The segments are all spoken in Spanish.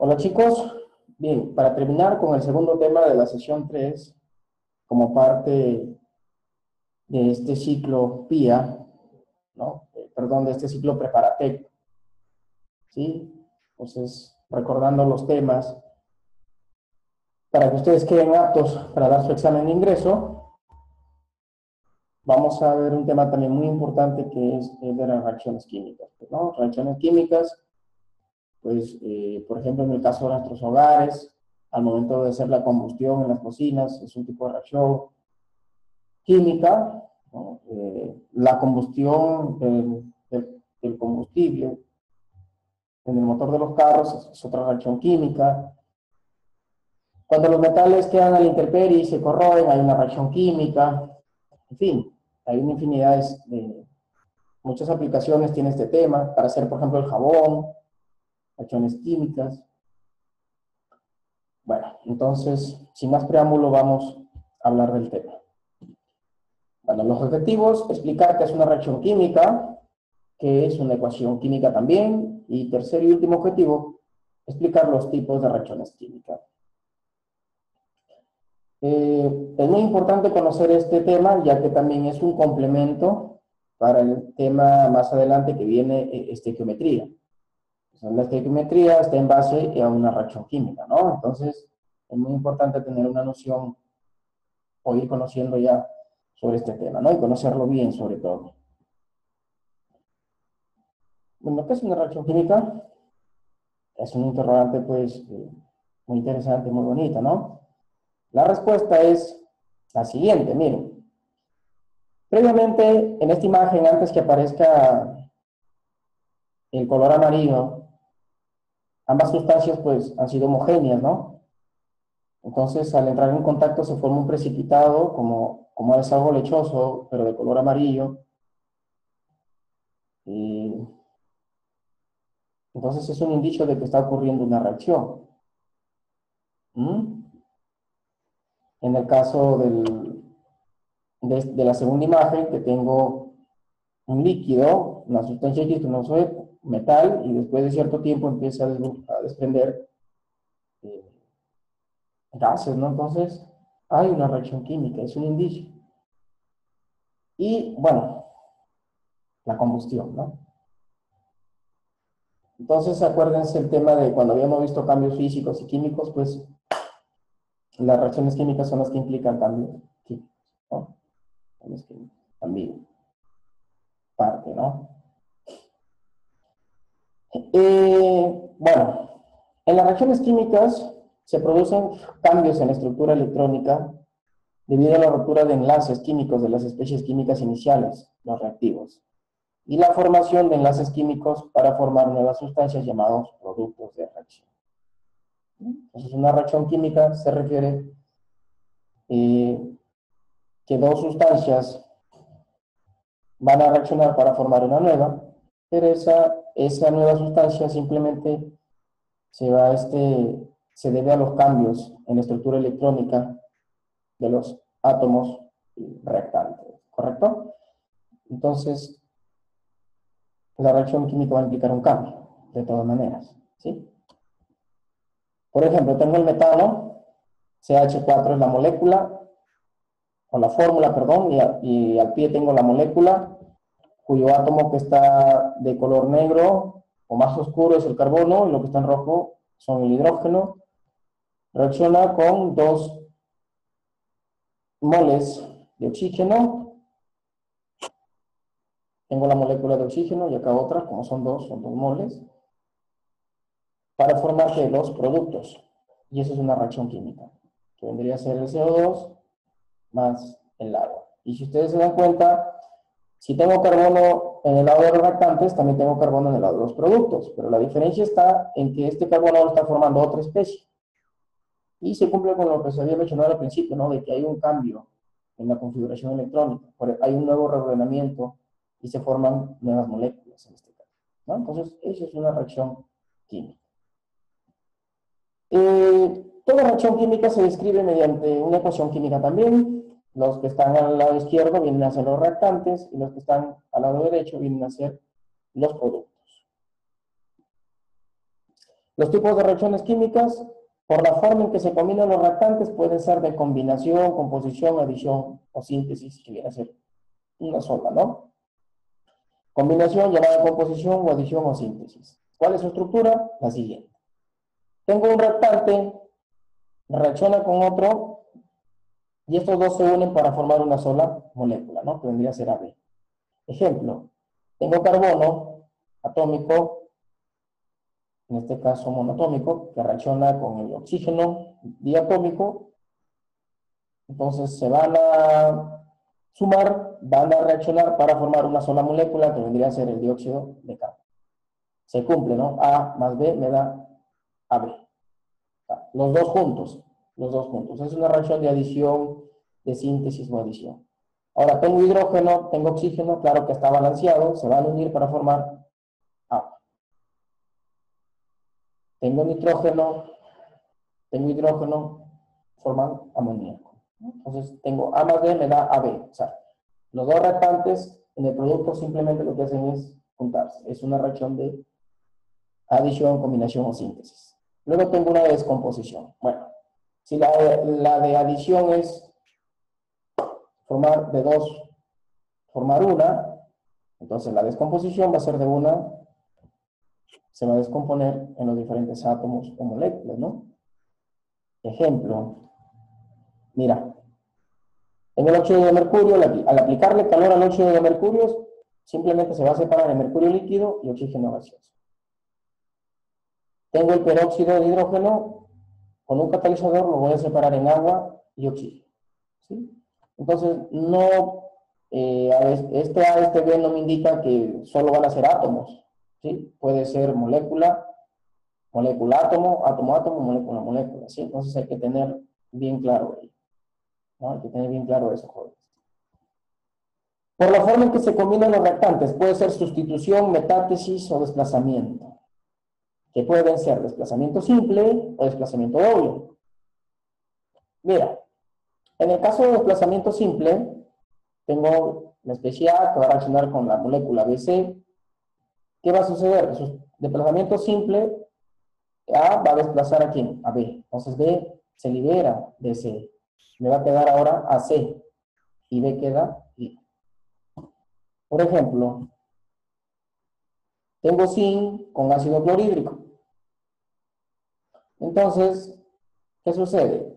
Hola chicos, bien, para terminar con el segundo tema de la sesión 3, como parte de este ciclo PIA, ¿no? Perdón, de este ciclo Preparatec, ¿sí? Entonces, recordando los temas, para que ustedes queden aptos para dar su examen de ingreso, vamos a ver un tema también muy importante que es el de las reacciones químicas, ¿no? Reacciones químicas, pues, por ejemplo, en el caso de nuestros hogares, al momento de hacer la combustión en las cocinas, es un tipo de reacción química, ¿no? La combustión del combustible en el motor de los carros es otra reacción química. Cuando los metales quedan a la intemperie y se corroen, hay una reacción química. En fin, hay una infinidad de muchas aplicaciones tiene este tema para hacer, por ejemplo, el jabón, reacciones químicas. Bueno, entonces, sin más preámbulo, vamos a hablar del tema. Bueno, los objetivos, explicar qué es una reacción química, qué es una ecuación química también, y tercer y último objetivo, explicar los tipos de reacciones químicas. Es muy importante conocer este tema, ya que también es un complemento para el tema más adelante que viene, estequiometría. O sea, la estequiometría está en base a una reacción química, ¿no? Entonces, es muy importante tener una noción o ir conociendo ya sobre este tema, ¿no? Y conocerlo bien, sobre todo. Bueno, ¿qué es una reacción química? Es un interrogante, pues, muy interesante, muy bonito, ¿no? La respuesta es la siguiente, miren. Previamente, en esta imagen, antes que aparezca el color amarillo, ambas sustancias, pues, han sido homogéneas, ¿no? Entonces, al entrar en contacto se forma un precipitado, como es algo lechoso, pero de color amarillo. Y entonces, es un indicio de que está ocurriendo una reacción. ¿Mm? En el caso de la segunda imagen, que tengo un líquido, una sustancia X que no soy metal, y después de cierto tiempo empieza a desprender eh, gases, ¿no? Entonces, hay una reacción química, es un indicio. Y, bueno, la combustión, ¿no? Entonces, acuérdense el tema de cuando habíamos visto cambios físicos y químicos, pues, las reacciones químicas son las que implican cambios químicos, ¿no? Son las que también parte, ¿no? Bueno, en las reacciones químicas se producen cambios en la estructura electrónica debido a la ruptura de enlaces químicos de las especies químicas iniciales, los reactivos, y la formación de enlaces químicos para formar nuevas sustancias llamados productos de reacción. Entonces, una reacción química se refiere que dos sustancias van a reaccionar para formar una nueva, pero esa nueva sustancia simplemente se debe a los cambios en la estructura electrónica de los átomos reactantes, ¿correcto? Entonces, la reacción química va a implicar un cambio, de todas maneras, ¿sí? Por ejemplo, tengo el metano, CH4 es la molécula, o la fórmula, perdón, y al pie tengo la molécula, cuyo átomo que está de color negro o más oscuro es el carbono, y lo que está en rojo son el hidrógeno. Reacciona con 2 moles de oxígeno. Tengo la molécula de oxígeno y acá otra, como son 2 moles, para formar los productos. Y eso es una reacción química, que vendría a ser el CO2 más el agua. Y si ustedes se dan cuenta, si tengo carbono en el lado de los reactantes, también tengo carbono en el lado de los productos. Pero la diferencia está en que este carbono lo está formando otra especie. Y se cumple con lo que se había mencionado al principio, ¿no? De que hay un cambio en la configuración electrónica. Hay un nuevo reordenamiento y se forman nuevas moléculas en este caso, ¿no? Entonces, eso es una reacción química. Toda reacción química se describe mediante una ecuación química también. Los que están al lado izquierdo vienen a ser los reactantes y los que están al lado derecho vienen a ser los productos. Los tipos de reacciones químicas, por la forma en que se combinan los reactantes, pueden ser de combinación, composición, adición o síntesis, que viene a ser una sola, ¿no? Combinación llamada composición o adición o síntesis. ¿Cuál es su estructura? La siguiente. Tengo un reactante, reacciona con otro, y estos dos se unen para formar una sola molécula, ¿no? Que vendría a ser AB. Ejemplo, tengo carbono atómico, en este caso monoatómico, que reacciona con el oxígeno diatómico. Entonces se van a sumar, van a reaccionar para formar una sola molécula que vendría a ser el dióxido de carbono. Se cumple, ¿no? A más B me da AB. Los dos juntos, los dos juntos. Es una reacción de adición, de síntesis o adición. Ahora tengo hidrógeno, tengo oxígeno, claro que está balanceado, se van a unir para formar agua. Tengo nitrógeno, tengo hidrógeno, forman amoníaco. Entonces tengo A más B me da AB. O sea, los dos reactantes en el producto simplemente lo que hacen es juntarse. Es una reacción de adición, combinación o síntesis. Luego tengo una descomposición. Bueno, si la de adición es formar de dos, formar una, entonces la descomposición va a ser de una, se va a descomponer en los diferentes átomos o moléculas, ¿no? Ejemplo, mira, en el óxido de mercurio, al aplicarle calor al óxido de mercurio, simplemente se va a separar el mercurio líquido y oxígeno gaseoso. Tengo el peróxido de hidrógeno, con un catalizador lo voy a separar en agua y oxígeno, ¿sí? Entonces, no, este A, este B no me indica que solo van a ser átomos, ¿sí? Puede ser molécula, molécula, átomo, átomo, átomo, molécula, molécula, ¿sí? Entonces hay que tener bien claro ahí, ¿no? Hay que tener bien claro eso, jóvenes. Por la forma en que se combinan los reactantes, puede ser sustitución, metátesis o desplazamiento, que pueden ser desplazamiento simple o desplazamiento doble. Mira, en el caso de desplazamiento simple, tengo la especie A que va a reaccionar con la molécula BC. ¿Qué va a suceder? Su desplazamiento simple, A va a desplazar a ¿quién? A B. Entonces B se libera de C. Me va a quedar ahora AC. Y B queda I. Por ejemplo, tengo zinc con ácido clorhídrico. Entonces, ¿qué sucede?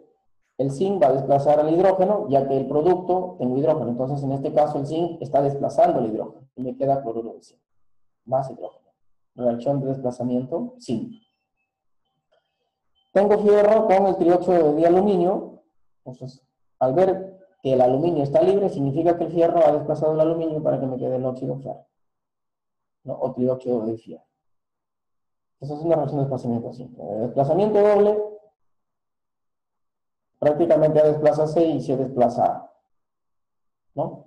El zinc va a desplazar al hidrógeno, ya que el producto tengo hidrógeno. Entonces, en este caso, el zinc está desplazando el hidrógeno. Y me queda cloruro de zinc. Más hidrógeno. Reacción de desplazamiento, zinc. Tengo fierro con el trióxido de aluminio. Entonces, al ver que el aluminio está libre, significa que el fierro ha desplazado el aluminio para que me quede el óxido ferro, ¿no? O trióxido de fierro. Esa es una reacción de desplazamiento simple. El desplazamiento doble, prácticamente A desplaza C y C desplaza A, ¿no?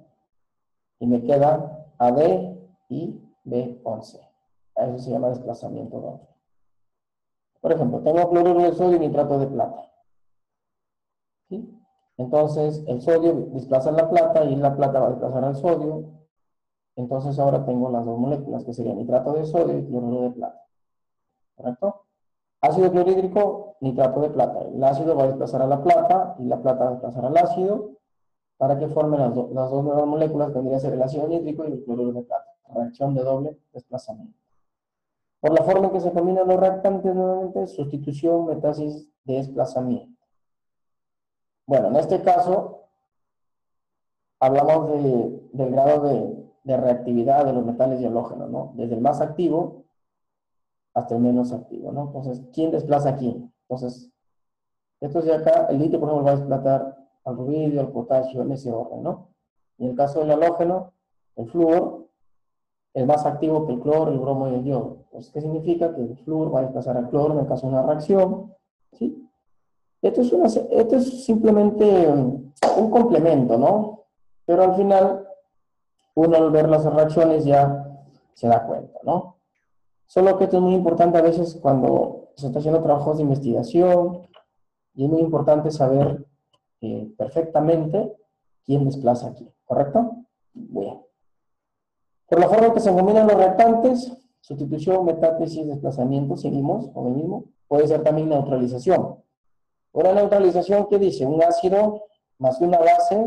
Y me queda AD y B11. Eso se llama desplazamiento doble. Por ejemplo, tengo cloruro de sodio y nitrato de plata, ¿sí? Entonces, el sodio desplaza la plata y la plata va a desplazar al sodio. Entonces, ahora tengo las dos moléculas, que serían nitrato de sodio y cloruro de plata. ¿Correcto? Ácido clorhídrico, nitrato de plata. El ácido va a desplazar a la plata y la plata va a desplazar al ácido para que formen las dos nuevas moléculas, que vendría a ser el ácido nítrico y el cloruro de plata. Reacción de doble desplazamiento. Por la forma en que se combinan los reactantes, nuevamente, sustitución, metátesis, desplazamiento. Bueno, en este caso, hablamos del grado de reactividad de los metales y halógenos, ¿no? Desde el más activo hasta el menos activo, ¿no? Entonces, ¿quién desplaza a quién? Entonces, estos de acá, el litio, por ejemplo, va a desplazar al rubidio, al potasio, en ese orden, ¿no? Y en el caso del halógeno, el flúor es más activo que el cloro, el bromo y el yodo. Entonces, ¿qué significa? Que el flúor va a desplazar al cloro en el caso de una reacción, ¿sí? Esto es simplemente un complemento, ¿no? Pero al final, uno al ver las reacciones ya se da cuenta, ¿no? Solo que esto es muy importante a veces cuando se está haciendo trabajos de investigación, y es muy importante saber perfectamente quién desplaza a quién, ¿correcto? Bien. Por la forma en que se combinan los reactantes, Sustitución, metátesis, desplazamiento, seguimos con el mismo. Puede ser también neutralización. Una neutralización que dice, un ácido más una base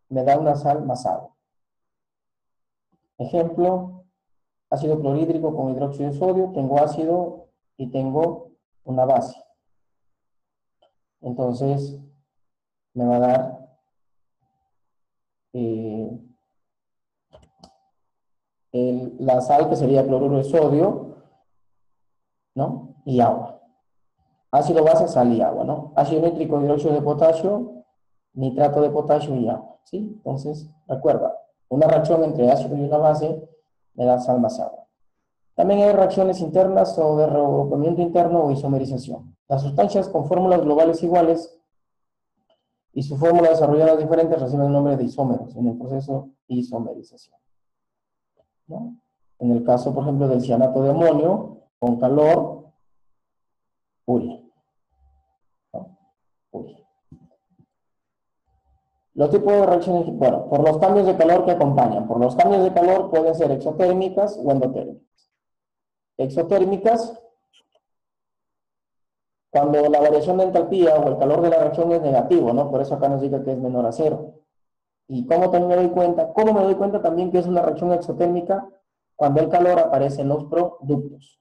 me da una sal más agua. Ejemplo, ácido clorhídrico con hidróxido de sodio, tengo ácido y tengo una base. Entonces, me va a dar la sal, que sería cloruro de sodio, ¿no? Y agua. Ácido base, sal y agua, ¿no? Ácido nítrico, hidróxido de potasio, nitrato de potasio y agua, ¿sí? Entonces, recuerda, una reacción entre ácido y una base me da sal más agua. También hay reacciones internas o de reagrupamiento interno o isomerización. Las sustancias con fórmulas globales iguales y su fórmula desarrolladas diferentes reciben el nombre de isómeros en el proceso de isomerización, ¿no? En el caso, por ejemplo, del cianato de amonio, con calor, urea, ¿no? Urea. Los tipos de reacciones, bueno, por los cambios de calor que acompañan. Por los cambios de calor pueden ser exotérmicas o endotérmicas. Exotérmicas, cuando la variación de entalpía o el calor de la reacción es negativo, ¿no? Por eso acá nos dice que es menor a cero. ¿Y cómo también me doy cuenta? ¿Cómo me doy cuenta también que es una reacción exotérmica? Cuando el calor aparece en los productos.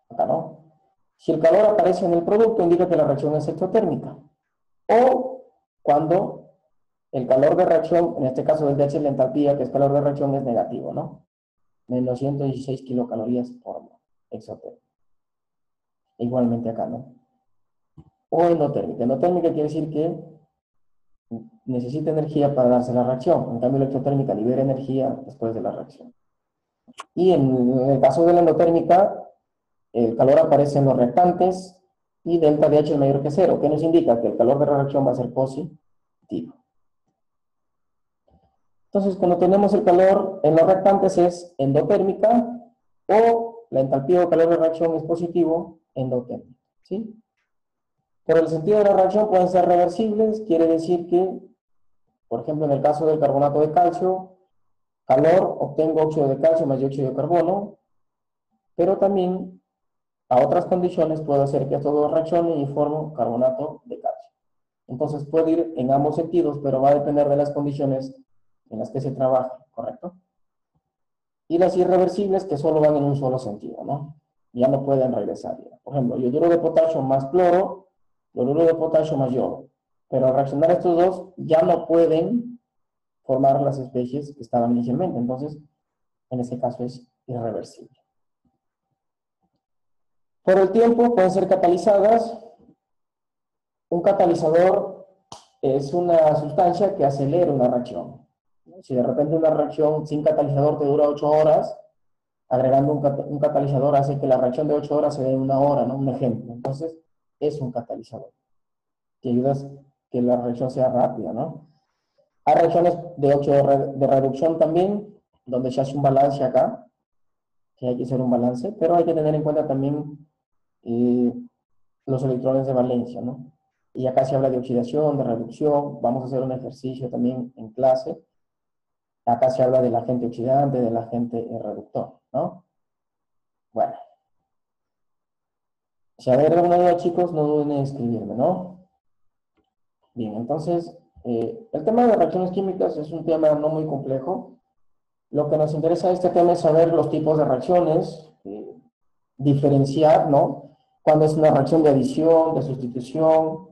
Acá no. Si el calor aparece en el producto, indica que la reacción es exotérmica. O cuando el calor de reacción, en este caso del DH, la entalpía, que es calor de reacción, es negativo, ¿no? Menos 116 kilocalorías por mol, exotérmica. Igualmente acá, ¿no? O endotérmica. Endotérmica quiere decir que necesita energía para darse la reacción. En cambio, la exotérmica libera energía después de la reacción. Y en el caso de la endotérmica, el calor aparece en los reactantes y delta de H es mayor que cero, que nos indica que el calor de la reacción va a ser positivo. Entonces, cuando tenemos el calor en los reactantes es endotérmica, o la entalpía o calor de reacción es positivo, endotérmica, ¿sí? Por el sentido de la reacción pueden ser reversibles, quiere decir que, por ejemplo, en el caso del carbonato de calcio, calor, obtengo óxido de calcio más dióxido de carbono, pero también a otras condiciones puedo hacer que estos dos reaccionen y formo carbonato de calcio. Entonces puede ir en ambos sentidos, pero va a depender de las condiciones en las que se trabaja, ¿correcto? Y las irreversibles que solo van en un solo sentido, ¿no? Ya no pueden regresar. Por ejemplo, yoduro de potasio más cloro, cloruro de potasio más yodo. Pero al reaccionar estos dos, ya no pueden formar las especies que estaban inicialmente. Entonces, en este caso es irreversible. Por el tiempo pueden ser catalizadas. Un catalizador es una sustancia que acelera una reacción. Si de repente una reacción sin catalizador te dura 8 horas, agregando un catalizador hace que la reacción de 8 horas se dé en 1 hora, ¿no? Un ejemplo. Entonces, es un catalizador. Que ayuda a que la reacción sea rápida, ¿no? Hay reacciones de reducción también, donde se hace un balance acá, que hay que hacer un balance, pero hay que tener en cuenta también los electrones de valencia, ¿no? Y acá se habla de oxidación, de reducción. Vamos a hacer un ejercicio también en clase. Acá se habla del agente oxidante, del agente reductor, ¿no? Bueno. Si hay alguna duda, chicos, no duden en escribirme, ¿no? Bien, entonces, el tema de reacciones químicas es un tema no muy complejo. Lo que nos interesa de este tema es saber los tipos de reacciones, diferenciar, ¿no? Cuando es una reacción de adición, de sustitución,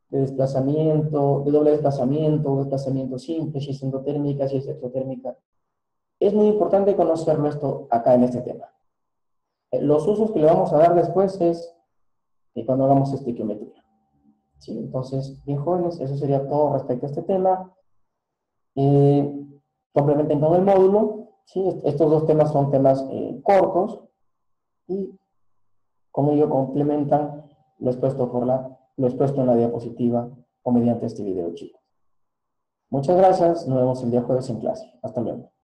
de desplazamiento, de doble desplazamiento simple, si es endotérmica, si es exotérmica. Es muy importante conocerlo esto acá en este tema. Los usos que le vamos a dar después es cuando hagamos estequiometría. ¿Sí? Entonces, bien jóvenes, eso sería todo respecto a este tema. Complementen con el módulo. ¿Sí? Estos dos temas son temas cortos y con ello complementan lo expuesto en la diapositiva o mediante este video, chicos. Muchas gracias. Nos vemos el día jueves en clase. Hasta luego.